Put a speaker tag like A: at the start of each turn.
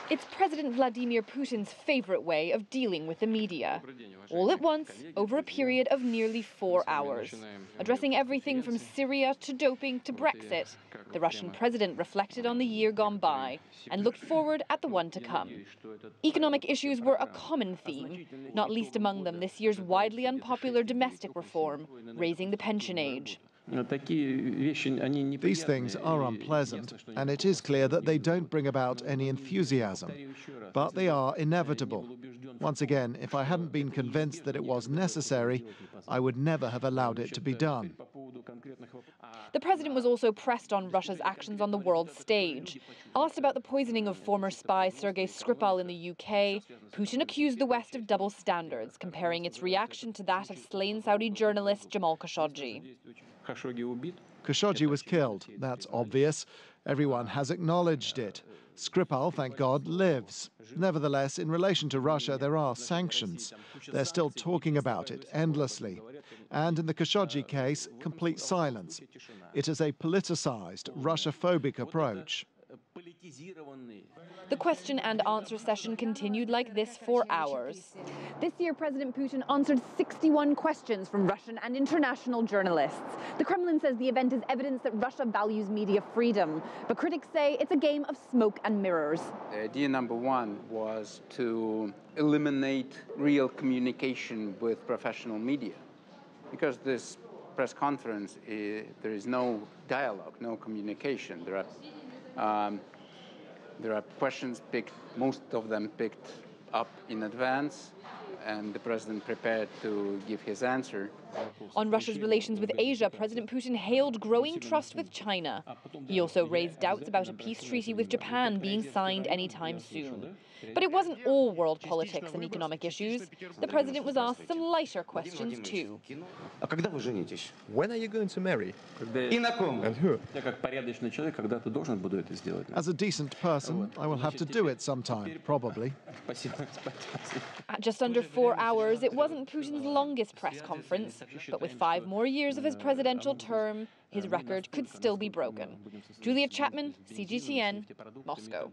A: It's President Vladimir Putin's favorite way of dealing with the media. All at once, over a period of nearly 4 hours. Addressing everything from Syria to doping to Brexit, the Russian president reflected on the year gone by and looked forward at the one to come. Economic issues were a common theme, not least among them this year's widely unpopular domestic reform, raising the pension age.
B: These things are unpleasant, and it is clear that they don't bring about any enthusiasm. But they are inevitable. Once again, if I hadn't been convinced that it was necessary, I would never have allowed it to be done.
A: The president was also pressed on Russia's actions on the world stage. Asked about the poisoning of former spy Sergei Skripal in the UK, Putin accused the West of double standards, comparing its reaction to that of slain Saudi journalist Jamal Khashoggi.
B: Khashoggi was killed, that's obvious. Everyone has acknowledged it. Skripal, thank God, lives. Nevertheless, in relation to Russia, there are sanctions. They're still talking about it endlessly. And in the Khashoggi case, complete silence. It is a politicized, Russia-phobic approach.
A: The question and answer session continued like this for hours. This year, President Putin answered 61 questions from Russian and international journalists. The Kremlin says the event is evidence that Russia values media freedom, but critics say it's a game of smoke and mirrors.
C: Idea number one was to eliminate real communication with professional media. Because this press conference, there is no dialogue, no communication. There are questions picked, most of them picked up in advance, and the president prepared to give his answer.
A: On Russia's relations with Asia, President Putin hailed growing trust with China. He also raised doubts about a peace treaty with Japan being signed anytime soon. But it wasn't all world politics and economic issues. The president was asked some lighter questions too.
D: When are you going to marry? And who?
B: As a decent person, I will have to do it sometime, probably.
A: At just under 4 hours, it wasn't Putin's longest press conference, but with 5 more years of his presidential term, his record could still be broken. Julia Chapman, CGTN, Moscow.